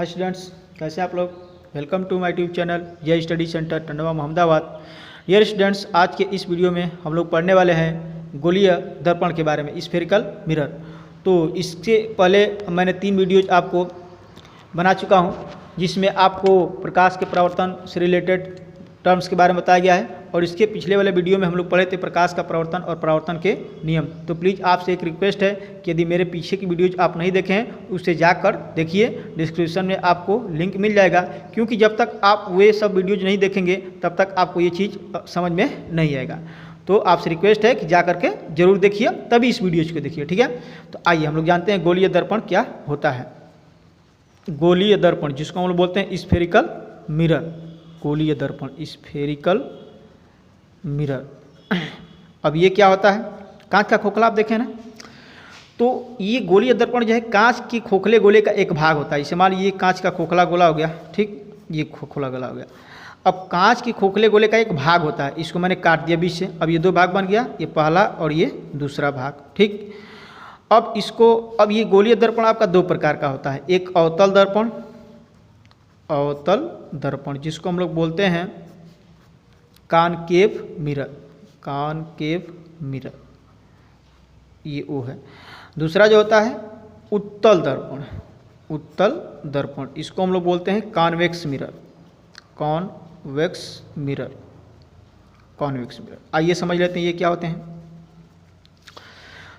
Hi students, कैसे आप लोग। Welcome to my tube channel Jai study centre Tandwa Mohammadabad. Dear students, आज के इस वीडियो में हम लोग पढ़ने वाले हैं गोलीय दर्पण के बारे में, स्फेरिकल मिरर। तो इससे पहले मैंने 3 वीडियोज आपको बना चुका हूं, जिसमें आपको प्रकाश के परावर्तन से रिलेटेड टर्म्स के बारे में बताया गया है, और इसके पिछले वाले वीडियो में हम लोग पढ़े थे प्रकाश का परावर्तन और परावर्तन के नियम। तो प्लीज़ आपसे एक रिक्वेस्ट है कि यदि मेरे पीछे की वीडियोज आप नहीं देखे हैं उससे जाकर देखिए, डिस्क्रिप्शन में आपको लिंक मिल जाएगा। क्योंकि जब तक आप वे सब वीडियोज नहीं देखेंगे तब तक आपको ये चीज़ समझ में नहीं आएगा। तो आपसे रिक्वेस्ट है कि जा करके जरूर देखिए, तभी इस वीडियोज को देखिए, ठीक है। तो आइए हम लोग जानते हैं गोलीय दर्पण क्या होता है। गोलीय दर्पण, जिसको हम लोग बोलते हैं स्फेरिकल मिरर, गोलीय दर्पण स्फेरिकल मिरर। अब ये क्या होता है, कांच का खोखला आप देखें ना, तो ये गोलीय दर्पण जो है कांच के खोखले गोले का एक भाग होता है। इसे मान लीजिए कांच का खोखला गोला हो गया, ठीक, ये खोखला गोला हो गया। अब कांच के खोखले गोले का एक भाग होता है, इसको मैंने काट दिया बीच से। अब ये 2 भाग बन गया, ये पहला और ये दूसरा भाग, ठीक। अब ये गोलीय दर्पण आपका 2 प्रकार का होता है। एक अवतल दर्पण, अवतल दर्पण जिसको हम लोग बोलते हैं कॉनकेव मिरर, कॉनकेव मिरर, ये वो है। दूसरा जो होता है उत्तल दर्पण, उत्तल दर्पण, इसको हम लोग बोलते हैं convex mirror, convex mirror, convex mirror. आइए समझ लेते हैं ये क्या होते हैं।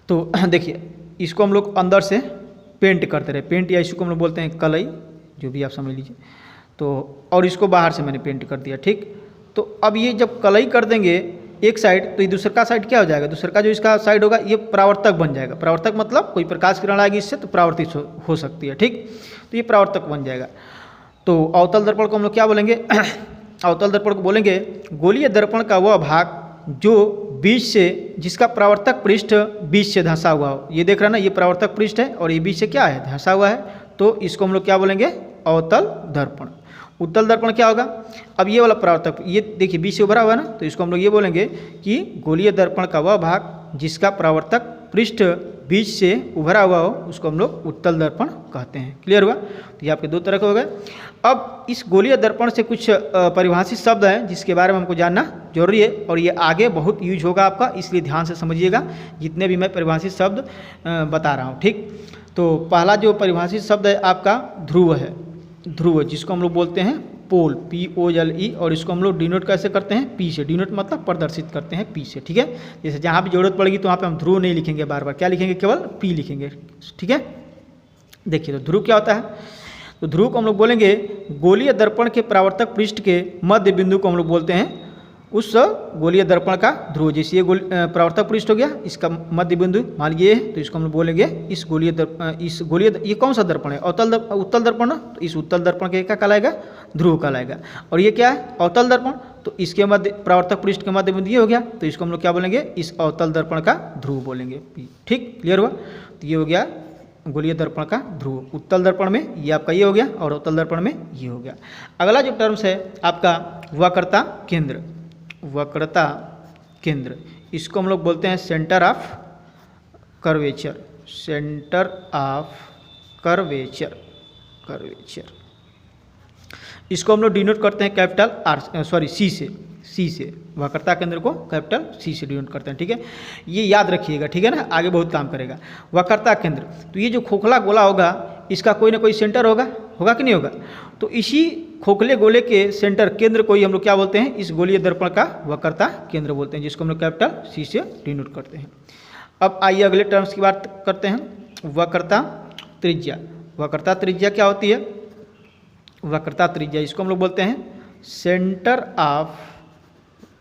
तो देखिए, इसको हम लोग अंदर से पेंट करते रहे, पेंट या इसको हम लोग बोलते हैं कलई, जो भी आप समझ लीजिए। तो और इसको बाहर से मैंने पेंट कर दिया, ठीक। तो अब ये जब कलई कर देंगे एक साइड, तो ये दूसरा का साइड क्या हो जाएगा, दूसरा का जो इसका साइड होगा ये परावर्तक बन जाएगा। परावर्तक मतलब कोई प्रकाश किरण आएगी इससे तो परावर्तित हो सकती है, ठीक। तो ये परावर्तक बन जाएगा। तो अवतल दर्पण को हम लोग क्या बोलेंगे अवतल दर्पण को बोलेंगे गोलीय दर्पण का वह भाग जो बीच से, जिसका परावर्तक पृष्ठ बीच से धंसा हुआ हो। ये देख रहे हैं ना, ये परावर्तक पृष्ठ है और ये बीच से क्या है, धंसा हुआ है। तो इसको हम लोग क्या बोलेंगे, अवतल दर्पण। उत्तल दर्पण क्या होगा, अब ये वाला परावर्तक, ये देखिए बीच से उभरा हुआ है ना, तो इसको हम लोग ये बोलेंगे कि गोलीय दर्पण का वह भाग जिसका परावर्तक पृष्ठ बीच से उभरा हुआ हो, उसको हम लोग उत्तल दर्पण कहते हैं। क्लियर हुआ। तो ये आपके 2 तरह के हो गए। अब इस गोलीय दर्पण से कुछ परिभाषित शब्द हैं जिसके बारे में हमको जानना जरूरी है, और ये आगे बहुत यूज होगा आपका, इसलिए ध्यान से समझिएगा जितने भी मैं परिभाषित शब्द बता रहा हूँ, ठीक। तो पहला जो परिभाषित शब्द है आपका ध्रुव है, ध्रुव, जिसको हम लोग बोलते हैं पोल, POLE, और इसको हम लोग डिनोट कैसे करते हैं, P से। डिनोट मतलब प्रदर्शित करते हैं P से, ठीक है। जैसे जहाँ भी जरूरत पड़ेगी तो वहाँ पे हम ध्रुव नहीं लिखेंगे बार बार, क्या लिखेंगे, केवल P लिखेंगे, ठीक है। देखिए, तो ध्रुव क्या होता है, तो ध्रुव को हम लोग बोलेंगे गोलीय दर्पण के परावर्तक पृष्ठ के मध्य बिंदु को हम लोग बोलते हैं उस गोलीय दर्पण का ध्रुव। जैसे ये परावर्तक पृष्ठ हो गया, इसका मध्य बिंदु मान लीजिए, तो इसको हम लोग बोलेंगे इस गोलीय ये कौन सा दर्पण है, उत्तल दर्पण ना, तो इस उत्तल दर्पण के क्या कहलाएगा, ध्रुव कहलाएगा। और ये क्या है, अवतल दर्पण, तो इसके मध्य परावर्तक पृष्ठ के मध्य बिंदु ये हो गया, तो इसको हम लोग क्या बोलेंगे, इस अवतल दर्पण का ध्रुव बोलेंगे, ठीक। क्लियर हुआ। तो ये हो गया गोलीय दर्पण का ध्रुव। उत्तल दर्पण में ये आपका ये हो गया, और अवतल दर्पण में ये हो गया। अगला जो टर्म्स है आपका वक्रता केंद्र, वक्रता केंद्र, इसको हम लोग बोलते हैं centre of curvature, centre of curvature, curvature. इसको हम लोग डिनोट करते हैं कैपिटल C से, वक्रता केंद्र को कैपिटल C से डिनोट करते हैं, ठीक है। ये याद रखिएगा, ठीक है ना, आगे बहुत काम करेगा। वक्रता केंद्र, तो ये जो खोखला गोला होगा इसका कोई ना कोई सेंटर होगा, होगा कि नहीं होगा। तो इसी खोखले गोले के सेंटर केंद्र को ही हम लोग क्या बोलते हैं, इस गोलीय दर्पण का वक्रता केंद्र बोलते हैं, जिसको हम लोग कैपिटल C से डिनोट करते हैं। अब आइए अगले टर्म्स की बात करते हैं, वक्रता त्रिज्या। वक्रता त्रिज्या क्या होती है, वक्रता त्रिज्या, इसको हम लोग बोलते हैं सेंटर ऑफ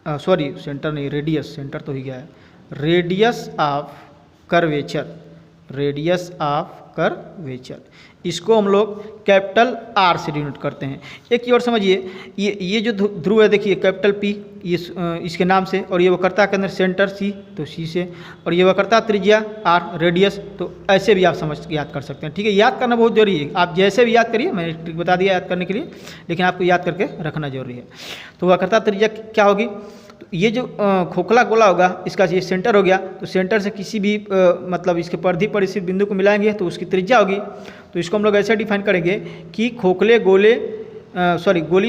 सेंटर नहीं, रेडियस, सेंटर तो ही गया है, radius of curvature, radius of curvature. इसको हम लोग कैपिटल R से डिनोट करते हैं। एक ही और समझिए, ये जो ध्रुव है देखिए कैपिटल P, ये इसके नाम से, और ये वक्रता के अंदर सेंटर C, तो C से, और ये वक्रता त्रिज्या R, रेडियस, तो ऐसे भी आप समझ याद कर सकते हैं, ठीक है। याद करना बहुत जरूरी है, आप जैसे भी याद करिए, मैंने ट्रिक बता दिया याद करने के लिए, लेकिन आपको याद करके रखना जरूरी है। तो वक्रता त्रिज्या क्या होगी, तो ये जो खोखला गोला होगा इसका ये सेंटर हो गया, तो सेंटर से किसी भी मतलब इसके परिधि पर स्थित बिंदु को मिलाएंगे तो उसकी त्रिज्या होगी। तो इसको हम लोग ऐसे डिफाइन करेंगे कि गोलीय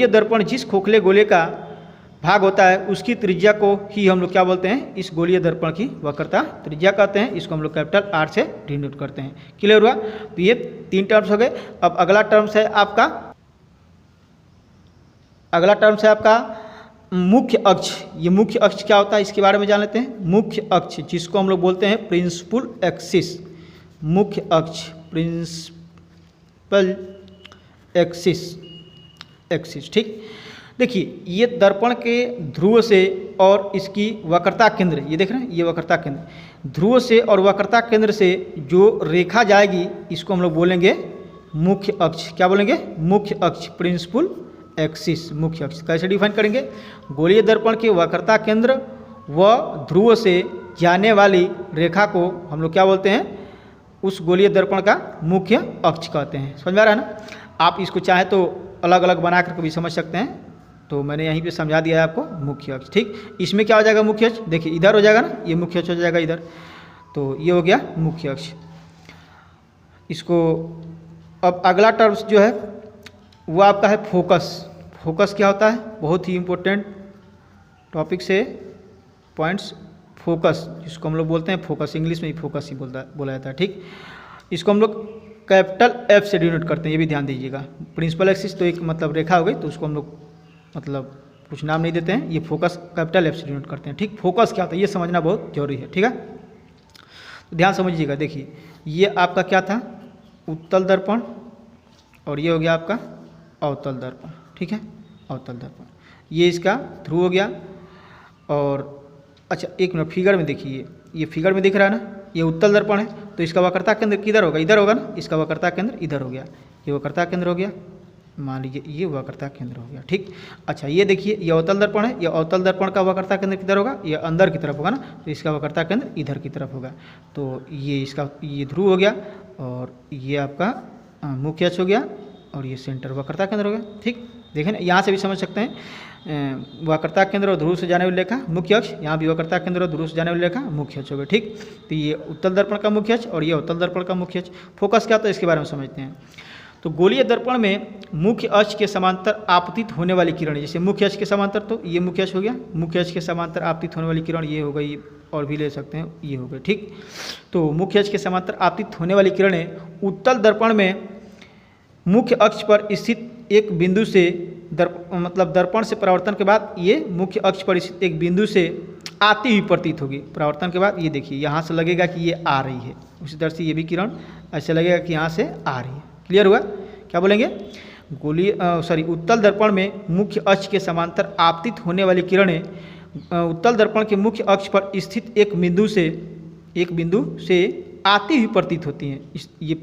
दर्पण जिस खोखले गोले का भाग होता है उसकी त्रिज्या को ही हम लोग क्या बोलते हैं, इस गोलीय दर्पण की वक्रता त्रिज्या कहते हैं। इसको हम लोग कैपिटल R से डिनोट करते हैं। क्लियर हुआ? तो ये 3 टर्म्स हो गए। अब अगला टर्म्स है आपका मुख्य अक्ष। ये मुख्य अक्ष क्या होता है इसके बारे में जान लेते हैं। मुख्य अक्ष जिसको हम लोग बोलते हैं प्रिंसिपल एक्सिस, मुख्य अक्ष प्रिंसिपल एक्सिस। ठीक, देखिए ये दर्पण के ध्रुव से और इसकी वक्रता केंद्र, ये देख रहे हैं ये वक्रता केंद्र, ध्रुव से और वक्रता केंद्र से जो रेखा जाएगी इसको हम लोग बोलेंगे मुख्य अक्ष। क्या बोलेंगे? मुख्य अक्ष, प्रिंसिपल एक्सिस, मुख्य अक्ष। कैसे डिफाइन करेंगे? गोलीय दर्पण के वक्रता केंद्र व ध्रुव से जाने वाली रेखा को हम लोग क्या बोलते हैं, उस गोलीय दर्पण का मुख्य अक्ष कहते हैं। समझ में आ रहा है ना? आप इसको चाहे तो अलग अलग बना करके भी समझ सकते हैं, तो मैंने यहीं पे समझा दिया है आपको मुख्य अक्ष। ठीक, इसमें क्या हो जाएगा मुख्य अक्ष, देखिए इधर हो जाएगा ना, ये मुख्य अक्ष हो जाएगा इधर, तो ये हो गया मुख्य अक्ष। इसको अब अगला टर्म्स जो है वो आपका है फोकस। फोकस क्या होता है? बहुत ही इम्पोर्टेंट टॉपिक से पॉइंट्स, फोकस जिसको हम लोग बोलते हैं फोकस, इंग्लिश में ही फोकस ही बोला जाता है। ठीक, इसको हम लोग कैपिटल F से डिनोट करते हैं, ये भी ध्यान दीजिएगा। प्रिंसिपल एक्सिस तो एक मतलब रेखा हो गई, तो उसको हम लोग मतलब कुछ नाम नहीं देते हैं, ये फोकस कैपिटल F से डिनोट करते हैं। ठीक, फोकस क्या होता है ये समझना बहुत जरूरी है। ठीक है, तो ध्यान समझिएगा। देखिए ये आपका क्या था, उत्तल दर्पण, और ये हो गया आपका अवतल दर्पण। ठीक है, अवतल दर्पण, ये इसका ध्रुव हो गया। और अच्छा एक मिनट, फिगर में देखिए, ये फिगर में दिख रहा है ना, ये उत्तल दर्पण है, तो इसका वक्रता केंद्र किधर होगा? इधर होगा ना, इसका वक्रता केंद्र इधर हो गया, ये वक्रता केंद्र हो गया, मान लीजिए ये वक्रता केंद्र हो गया। ठीक, अच्छा ये देखिए ये अवतल दर्पण है, ये अवतल दर्पण का वक्रता केंद्र किधर होगा? ये अंदर की तरफ होगा ना, तो इसका वक्रता केंद्र इधर की तरफ होगा। तो ये इसका ये ध्रुव हो गया, और ये आपका मुख्य अक्ष हो गया, और ये सेंटर वक्रता केंद्र हो गया। ठीक, देखें ना, यहाँ से भी समझ सकते हैं वक्रता केंद्र और ध्रुव से जाने वाली रेखा मुख्य अक्ष, यहाँ भी वक्रता केंद्र और ध्रुव से जाने वाली रेखा मुख्य अक्ष हो गया। ठीक, तो ये उत्तल दर्पण का मुख्य अक्ष और ये अवतल दर्पण का मुख्य अक्ष। फोकस क्या होता है इसके बारे में समझते हैं। तो गोलीय दर्पण में मुख्य अक्ष के समांतर आपतित होने वाली किरण, जैसे मुख्य अक्ष के समांतर, तो ये मुख्य अक्ष हो गया, मुख्य अक्ष के समांतर आपतित होने वाली किरण ये हो गई, और भी ले सकते हैं ये हो गए। ठीक, तो मुख्य अक्ष के समांतर आपतित होने वाली किरणें उत्तल दर्पण में मुख्य अक्ष पर स्थित एक बिंदु से दर्पण से परावर्तन के बाद ये मुख्य अक्ष पर स्थित एक बिंदु से आती हुई प्रतीत होगी। परावर्तन के बाद ये देखिए यहाँ से लगेगा कि ये आ रही है, उसी तरह से ये भी किरण ऐसे लगेगा कि यहाँ से आ रही है। क्लियर हुआ? क्या बोलेंगे? उत्तल दर्पण में मुख्य अक्ष के समांतर आपतित होने वाली किरणें उत्तल दर्पण के मुख्य अक्ष पर स्थित एक बिंदु से आती हुई प्रतीत होती हैं। ये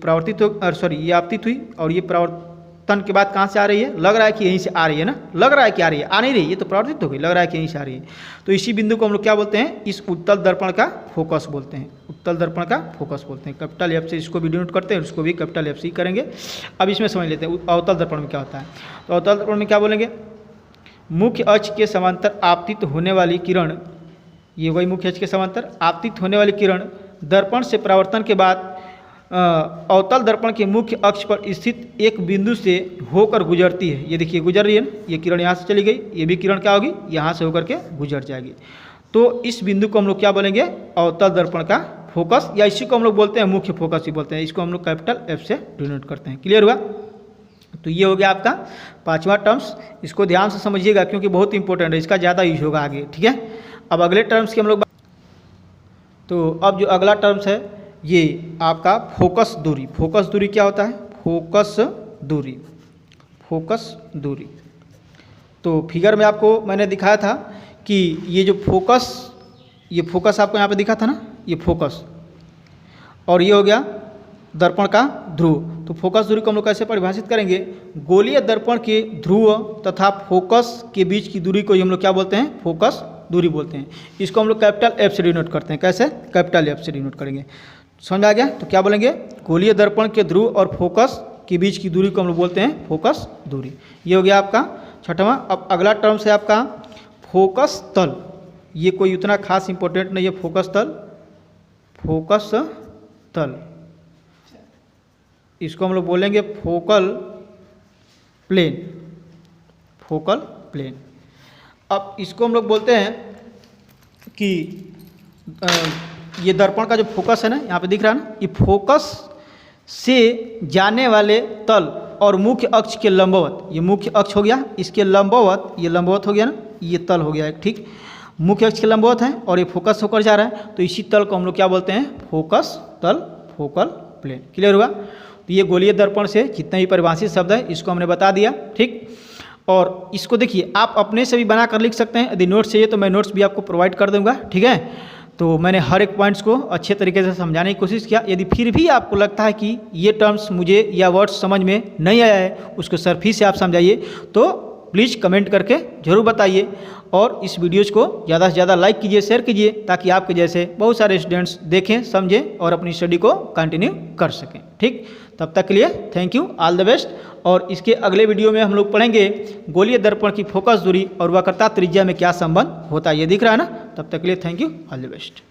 ये आपतित हुई, और ये परावर्तन के बाद कहाँ से आ रही है? लग रहा है कि यहीं से आ रही है ना, लग रहा है कि आ रही है, आ नहीं रही, ये तो परावर्तित हो गई, लग रहा है कि यहीं से आ रही है। तो इसी बिंदु को हम लोग क्या बोलते हैं? इस उत्तल दर्पण का फोकस बोलते हैं, उत्तल दर्पण का फोकस बोलते हैं। कैपिटल F से इसको भी डिनोट करते हैं, उसको भी कैपिटल F से ही करेंगे। अब इसमें समझ लेते हैं अवतल दर्पण में क्या होता है। तो अवतल दर्पण में क्या बोलेंगे? मुख्य अक्ष के समांतर आपतित होने वाली किरण, ये वही मुख्य अक्ष के समांतर आपतित होने वाली किरण दर्पण से परावर्तन के बाद अवतल दर्पण के मुख्य अक्ष पर स्थित एक बिंदु से होकर गुजरती है। ये देखिए गुजर रही है ना, ये किरण यहाँ से चली गई, ये भी किरण क्या होगी? यहाँ से होकर के गुजर जाएगी। तो इस बिंदु को हम लोग क्या बोलेंगे? अवतल दर्पण का फोकस, या इसी को हम लोग बोलते हैं मुख्य फोकस ही बोलते हैं। इसको हम लोग कैपिटल F से डिनोट करते हैं। क्लियर हुआ? तो ये हो गया आपका 5वां टर्म्स। इसको ध्यान से समझिएगा क्योंकि बहुत इंपॉर्टेंट है, इसका ज़्यादा यूज होगा आगे। ठीक है, अब अगले टर्म्स की हम लोग, तो अब जो अगला टर्म्स है ये आपका फोकस दूरी। फोकस दूरी क्या होता है? फोकस दूरी। तो फिगर में आपको मैंने दिखाया था कि ये जो फोकस आपको यहाँ पे दिखा था ना, ये फोकस, और ये हो गया दर्पण का ध्रुव। तो फोकस दूरी को हम लोग कैसे परिभाषित करेंगे? गोलीय दर्पण के ध्रुव तथा फोकस के बीच की दूरी को हम लोग क्या बोलते हैं? फोकस दूरी बोलते हैं। इसको हम लोग कैपिटल F से डिनोट करते हैं। कैसे? कैपिटल F से डिनोट करेंगे। समझ आ गया? तो क्या बोलेंगे? गोलीय दर्पण के ध्रुव और फोकस के बीच की दूरी को हम लोग बोलते हैं फोकस दूरी। ये हो गया आपका 6वां। अब अगला टर्म्स है आपका फोकस तल। ये कोई उतना खास इंपॉर्टेंट नहीं है। फोकस तल, इसको हम लोग बोलेंगे फोकल प्लेन। अब इसको हम लोग बोलते हैं कि ये दर्पण का जो फोकस है ना, यहाँ पे दिख रहा है ना, ये फोकस से जाने वाले तल और मुख्य अक्ष के लंबवत, ये मुख्य अक्ष हो गया, इसके लंबवत, ये लंबवत हो गया ना, ये तल हो गया एक, ठीक। मुख्य अक्ष के लंबवत है और ये फोकस होकर जा रहा है, तो इसी तल को हम लोग क्या बोलते हैं, फोकस तल, फोकल प्लेन। क्लियर हुआ। तो ये गोलीय दर्पण से जितने भी परिभाषित शब्द है इसको हमने बता दिया, ठीक। और इसको देखिए आप अपने से भी बना कर लिख सकते हैं, यदि नोट्स चाहिए तो मैं नोट्स भी आपको प्रोवाइड कर दूंगा, ठीक है। तो मैंने हर एक पॉइंट्स को अच्छे तरीके से समझाने की कोशिश किया। यदि फिर भी आपको लगता है कि ये टर्म्स मुझे या वर्ड्स समझ में नहीं आया है, उसको सर फिर से आप समझाइए, तो प्लीज़ कमेंट करके ज़रूर बताइए। और इस वीडियोज़ को ज़्यादा से ज़्यादा लाइक कीजिए, शेयर कीजिए, ताकि आपके जैसे बहुत सारे स्टूडेंट्स देखें, समझें और अपनी स्टडी को कंटिन्यू कर सकें, ठीक। तब तक के लिए thank you, all the best. और इसके अगले वीडियो में हम लोग पढ़ेंगे गोलीय दर्पण की फोकस दूरी और वक्रता त्रिज्या में क्या संबंध होता है, ये दिख रहा है ना। तब तक के लिए thank you, all the best.